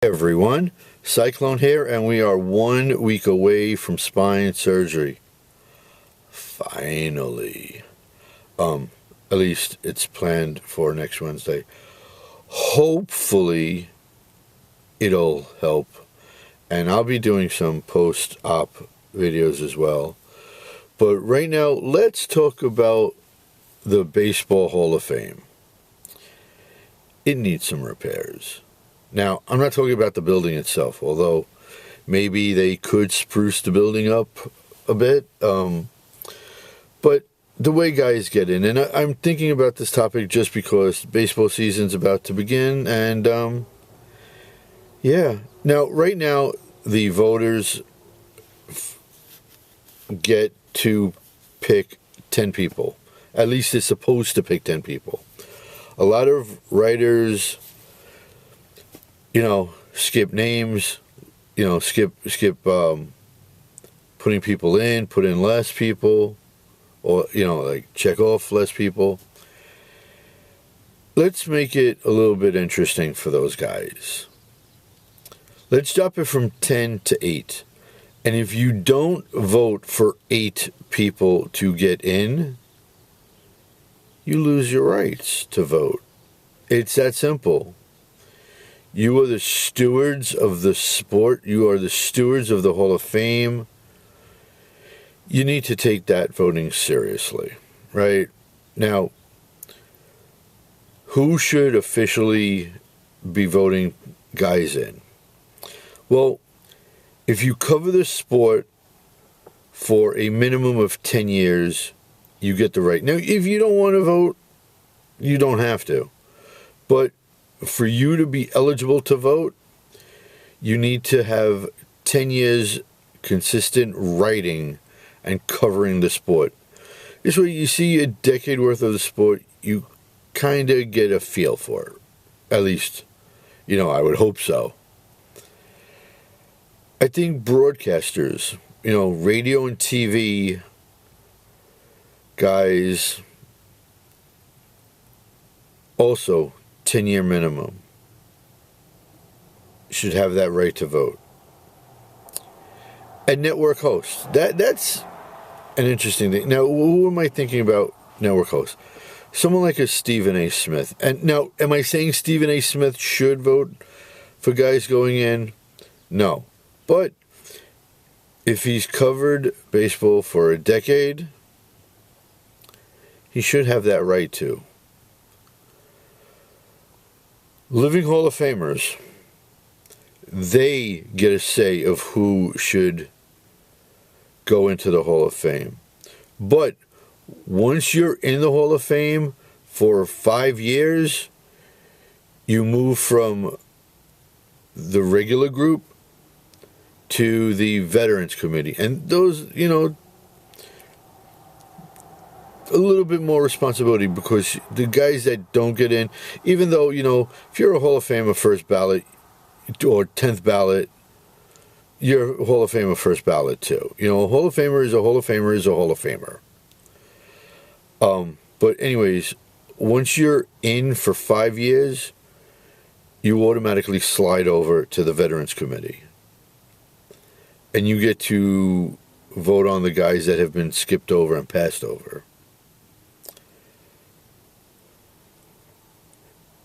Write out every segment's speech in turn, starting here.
Hey everyone, Cyclone here, and we are 1 week away from spine surgery. Finally. At least it's planned for next Wednesday. Hopefully it'll help, and I'll be doing some post-op videos as well. But right now, let's talk about the Baseball Hall of Fame. It needs some repairs. Now, I'm not talking about the building itself, although maybe they could spruce the building up a bit. But the way guys get in, and I'm thinking about this topic just because baseball season's about to begin, and yeah. Now, right now, the voters get to pick 10 people. At least they're supposed to pick 10 people. A lot of writers, skip names, skip putting people in, put in less people, or, check off less people. Let's make it a little bit interesting for those guys. Let's drop it from 10 to 8. And if you don't vote for 8 people to get in, you lose your rights to vote. It's that simple. You are the stewards of the sport. You are the stewards of the Hall of Fame. You need to take that voting seriously, right? Now, who should officially be voting guys in? Well, if you cover the sport for a minimum of 10 years, you get the right. Now, if you don't want to vote, you don't have to. But for you to be eligible to vote, you need to have 10 years consistent writing and covering the sport. This way, you see a decade worth of the sport, you kind of get a feel for it. At least, I would hope so. I think broadcasters, radio and TV guys, also 10-year minimum, should have that right to vote. And network hosts, that's an interesting thing. Now, who am I thinking about network hosts? Someone like a Stephen A. Smith. And now, am I saying Stephen A. Smith should vote for guys going in? No. But if he's covered baseball for a decade, he should have that right to. Living Hall of Famers, they get a say of who should go into the Hall of Fame. But once you're in the Hall of Fame for 5 years, you move from the regular group to the Veterans Committee. And those, a little bit more responsibility, because the guys that don't get in, even though, if you're a Hall of Famer first ballot or 10th ballot, you're a Hall of Famer first ballot too. A Hall of Famer is a Hall of Famer is a Hall of Famer. But anyways, once you're in for 5 years, you automatically slide over to the Veterans Committee. And you get to vote on the guys that have been skipped over and passed over.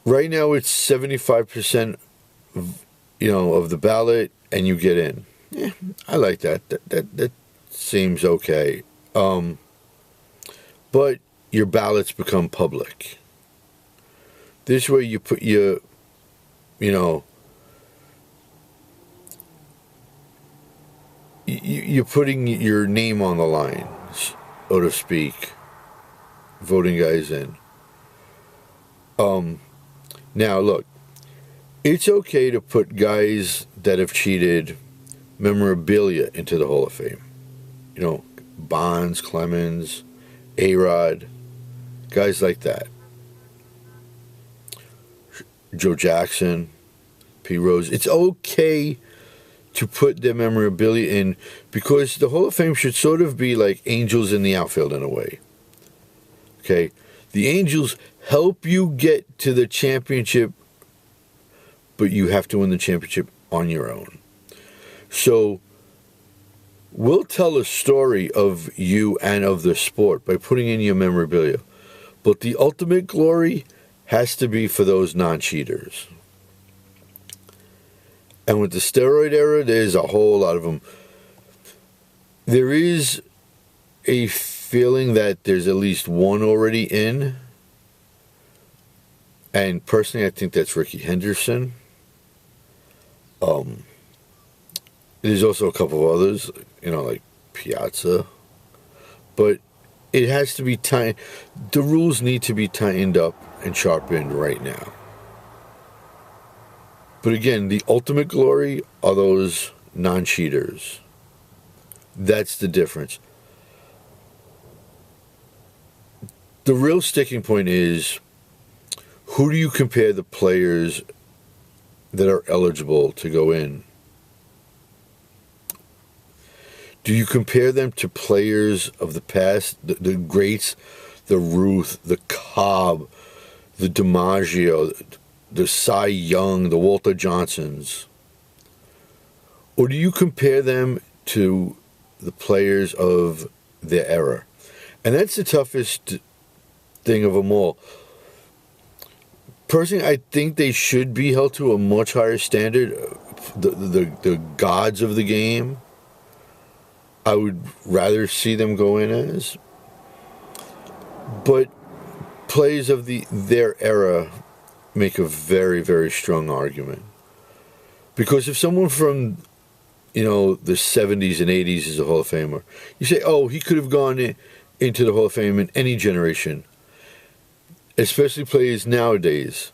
Right now, it's 75%, of the ballot, and you get in. Yeah, I like that. That seems okay. But your ballots become public. This way, you put your, you're putting your name on the line, so to speak, voting guys in. Now, look, it's okay to put guys that have cheated memorabilia into the Hall of Fame. Bonds, Clemens, A-Rod, guys like that. Joe Jackson, P. Rose. It's okay to put their memorabilia in, because the Hall of Fame should sort of be like angels in the outfield in a way. Okay? The Angels help you get to the championship but you have to win the championship on your own. So we'll tell a story of you and of the sport by putting in your memorabilia. But the ultimate glory has to be for those non-cheaters. And with the steroid era, there's a whole lot of them. There is a feeling that there's at least one already in. And personally, I think that's Ricky Henderson. There's also a couple of others, like Piazza. But it has to be tight. The rules need to be tightened up and sharpened right now. But again, the ultimate glory are those non-cheaters. That's the difference. The real sticking point is, who do you compare the players that are eligible to go in? Do you compare them to players of the past, the greats, the Ruth, the Cobb, the DiMaggio, the Cy Young, the Walter Johnsons? Or do you compare them to the players of their era? And that's the toughest thing of them all. Personally, I think they should be held to a much higher standard. The gods of the game, I would rather see them go in as. But players of their era make a very, very strong argument. Because if someone from, the 70s and 80s is a Hall of Famer, you say, oh, he could have gone into the Hall of Fame in any generation, especially players nowadays.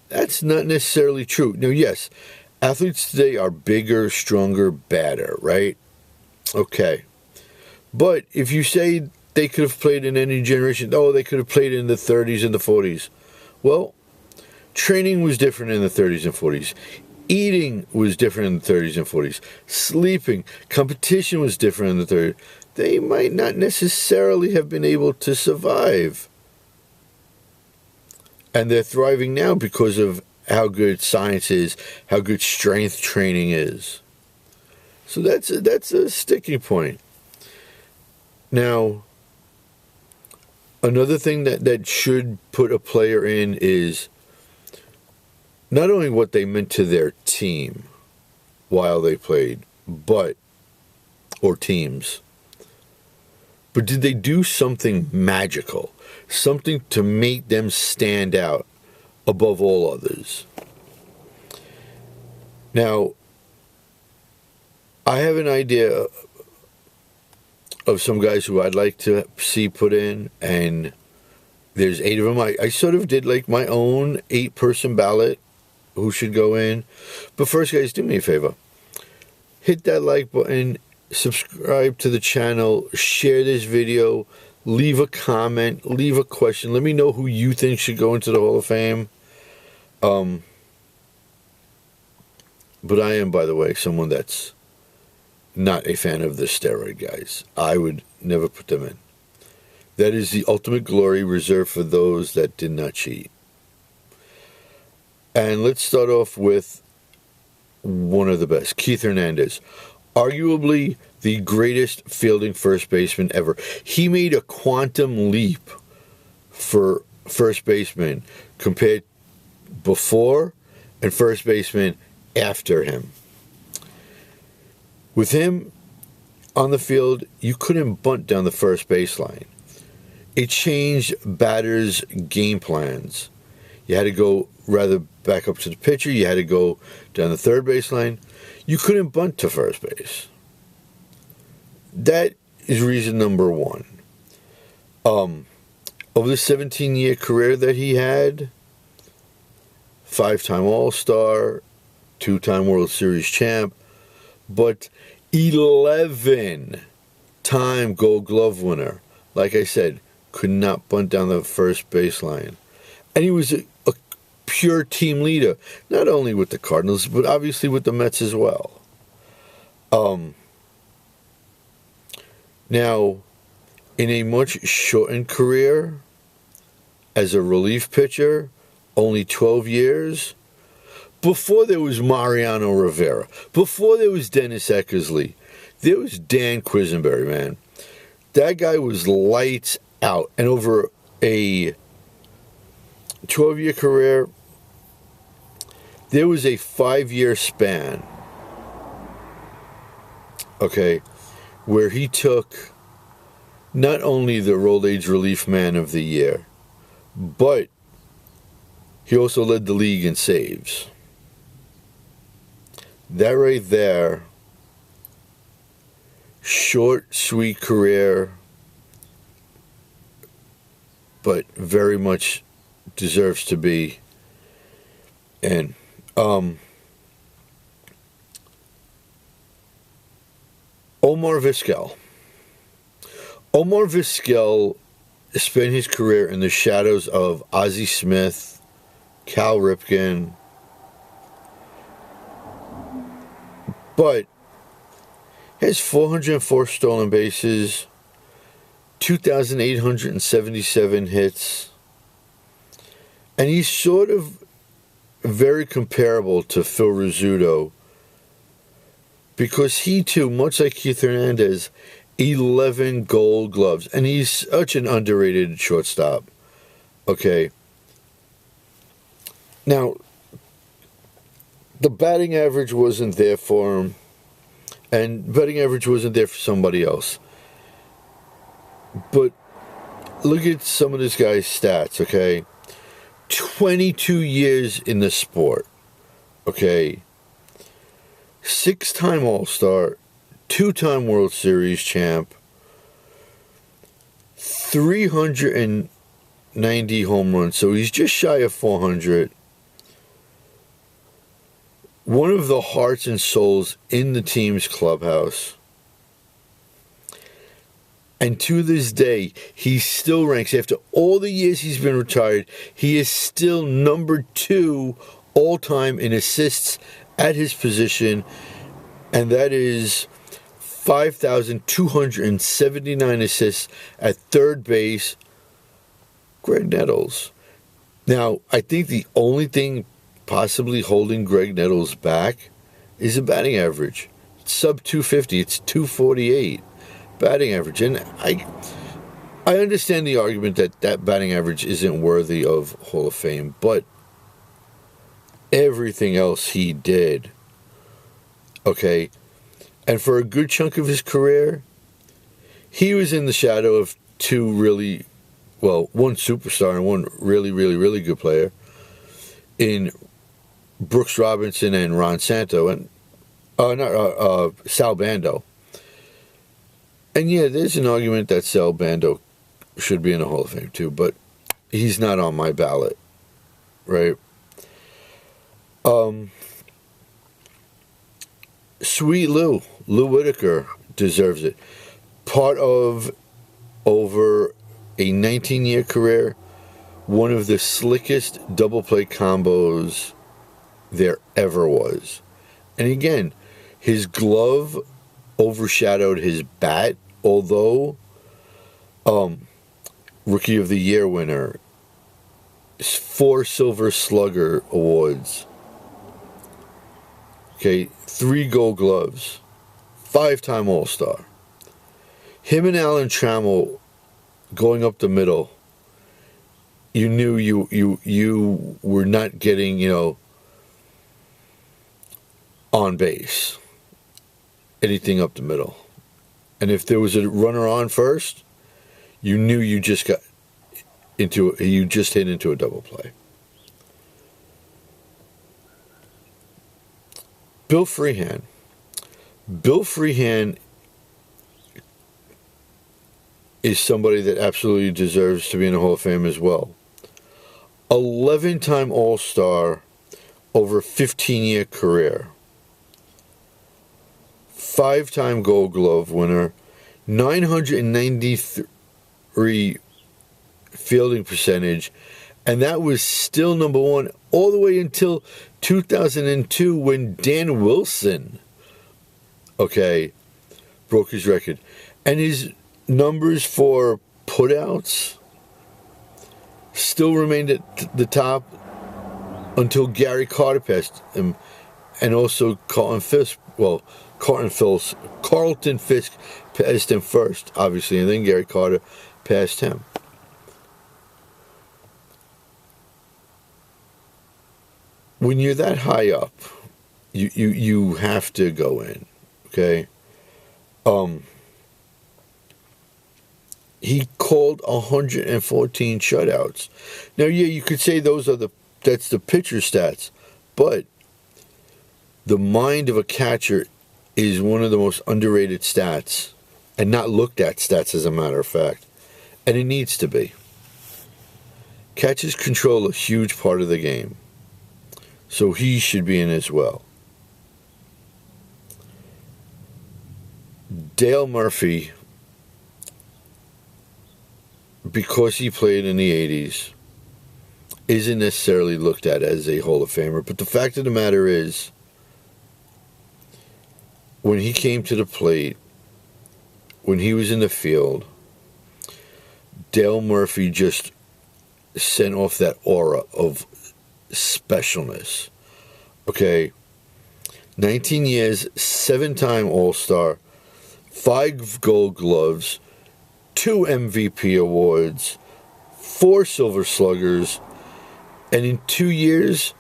That's not necessarily true. Now, yes, athletes today are bigger, stronger, badder, right? Okay. But if you say they could have played in any generation, they could have played in the 30s and the 40s. Well, training was different in the 30s and 40s. Eating was different in the 30s and 40s. Sleeping, competition was different in the 30s. They might not necessarily have been able to survive. And they're thriving now because of how good science is, how good strength training is. So that's a sticking point. Now, another thing that should put a player in is not only what they meant to their team while they played, or teams, but did they do something magical, something to make them stand out above all others? Now, I have an idea of some guys who I'd like to see put in, and there's 8 of them. I sort of did like my own 8-person ballot who should go in. But first, guys, do me a favor. Hit that like button, subscribe to the channel, share this video, leave a comment, leave a question. Let me know who you think should go into the Hall of Fame. But I am, by the way, someone that's not a fan of the steroid guys. I would never put them in. That is the ultimate glory reserved for those that did not cheat. And let's start off with one of the best, Keith Hernandez. Arguably the greatest fielding first baseman ever. He made a quantum leap for first baseman compared before and first baseman after him. With him on the field, you couldn't bunt down the first baseline. It changed batters' game plans. You had to go rather back up to the pitcher. You had to go down the third baseline. You couldn't bunt to first base. That is reason number one. Over the 17-year career that he had, 5-time All-Star, 2-time World Series champ, but 11-time Gold Glove winner. Like I said, could not bunt down the first baseline. And he was a pure team leader, not only with the Cardinals, but obviously with the Mets as well. Now, in a much shortened career, as a relief pitcher, only 12 years, Before there was Mariano Rivera, before there was Dennis Eckersley, there was Dan Quisenberry, man. That guy was lights out. And over a 12-year career, there was a 5-year span, okay, where he took not only the Old Age Relief Man of the Year, but he also led the league in saves. That right there, short, sweet career, but very much deserves to be. And Omar Vizquel. Omar Vizquel spent his career in the shadows of Ozzie Smith, Cal Ripken, but has 404 stolen bases, 2,877 hits, and he's sort of very comparable to Phil Rizzuto because he too, much like Keith Hernandez, 11 Gold Gloves, and he's such an underrated shortstop. Okay. Now, the batting average wasn't there for him, and batting average wasn't there for somebody else. But look at some of this guy's stats, okay? 22 years in the sport, okay? 6-time All-Star, 2-time World Series champ, 390 home runs, so he's just shy of 400. One of the hearts and souls in the team's clubhouse. And to this day, he still ranks, after all the years he's been retired, he is still number 2 all-time in assists at his position, and that is 5,279 assists at third base. Greg Nettles. Now, I think the only thing possibly holding Greg Nettles back is a batting average. It's sub 250. It's 248 batting average. And I understand the argument that that batting average isn't worthy of Hall of Fame, but everything else he did, okay, and for a good chunk of his career, he was in the shadow of two really, well, one superstar and one really, really, really good player in Brooks Robinson and Ron Santo, and Sal Bando. And yeah, there's an argument that Sal Bando should be in the Hall of Fame too, but he's not on my ballot, right? Sweet Lou Whitaker deserves it. Part of, over a 19-year career, one of the slickest double play combos there ever was. And again, his glove overshadowed his bat, although Rookie of the Year winner, 4 Silver Slugger awards, okay, 3 Gold Gloves, 5-time All-Star. Him and Alan Trammell going up the middle, you knew you were not getting, on base, anything up the middle. And if there was a runner on first, you knew you just hit into a double play. Bill Freehan. Bill Freehan is somebody that absolutely deserves to be in the Hall of Fame as well. 11-time All-Star over a 15-year career. 5-time Gold Glove winner. 993 fielding percentage. And that was still number 1 all the way until 2002 when Dan Wilson, broke his record. And his numbers for putouts still remained at the top until Gary Carter passed him, and also Carlton Fisk. Well, Carlton Fisk passed him first, obviously, and then Gary Carter passed him. When you're that high up, you have to go in, okay? He called 114 shutouts. Now, yeah, you could say that's the pitcher stats, but the mind of a catcher is one of the most underrated stats, and not looked at stats, as a matter of fact, and it needs to be. Catchers control a huge part of the game, so he should be in as well. Dale Murphy, because he played in the 80s, isn't necessarily looked at as a Hall of Famer, but the fact of the matter is, when he came to the plate, when he was in the field, Dale Murphy just sent off that aura of specialness. Okay? 19 years, 7-time All-Star, 5 Gold Gloves, 2 MVP awards, 4 Silver Sluggers, and in 2 years,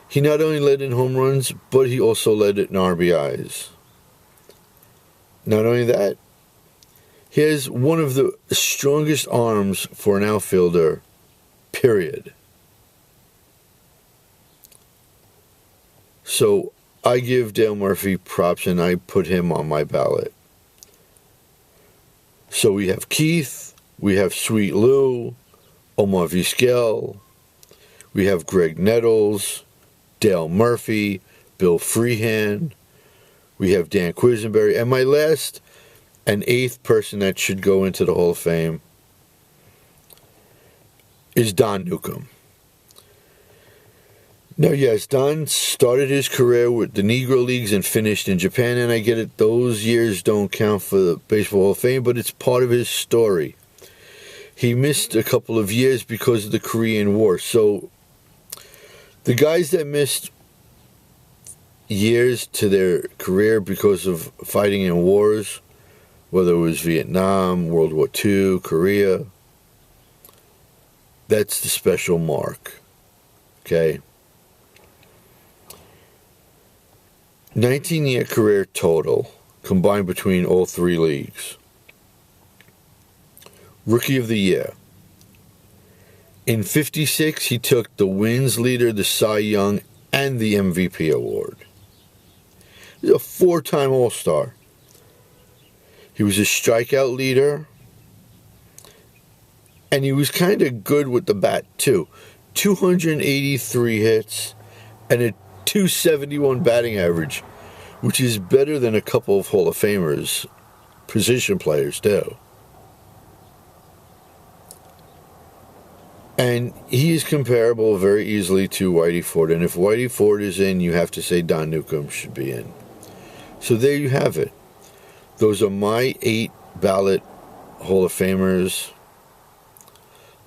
he not only led in home runs, but he also led in RBIs. Not only that, he has one of the strongest arms for an outfielder, period. So I give Dale Murphy props, and I put him on my ballot. So we have Keith, we have Sweet Lou, Omar Vizquel, we have Greg Nettles, Dale Murphy, Bill Freehan, we have Dan Quisenberry, and my last and 8th person that should go into the Hall of Fame is Don Newcombe. Now, yes, Don started his career with the Negro Leagues and finished in Japan, and I get it, those years don't count for the Baseball Hall of Fame, but it's part of his story. He missed a couple of years because of the Korean War, so the guys that missed years to their career because of fighting in wars, whether it was Vietnam, World War II, Korea, that's the special mark, okay? 19-year career total, combined between all 3 leagues. Rookie of the Year. In 56, he took the wins leader, the Cy Young, and the MVP award. He's a 4-time All-Star. He was a strikeout leader, and he was kind of good with the bat, too. 283 hits and a 271 batting average, which is better than a couple of Hall of Famers, position players, too. And he is comparable very easily to Whitey Ford. And if Whitey Ford is in, you have to say Don Newcombe should be in. So there you have it. Those are my 8 ballot Hall of Famers.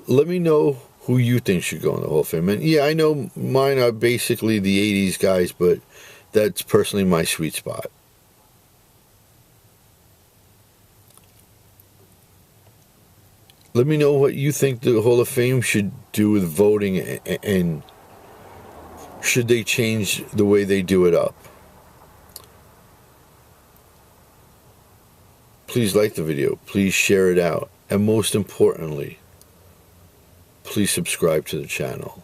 Let me know who you think should go in the Hall of Fame. And yeah, I know mine are basically the 80s guys, but that's personally my sweet spot. Let me know what you think the Hall of Fame should do with voting, and should they change the way they do it up. Please like the video, please share it out, and most importantly, please subscribe to the channel.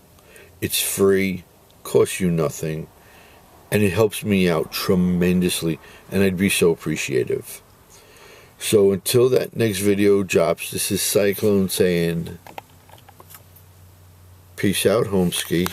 It's free, costs you nothing, and it helps me out tremendously, and I'd be so appreciative. So until that next video drops, this is Cyclone saying, peace out, Homeski.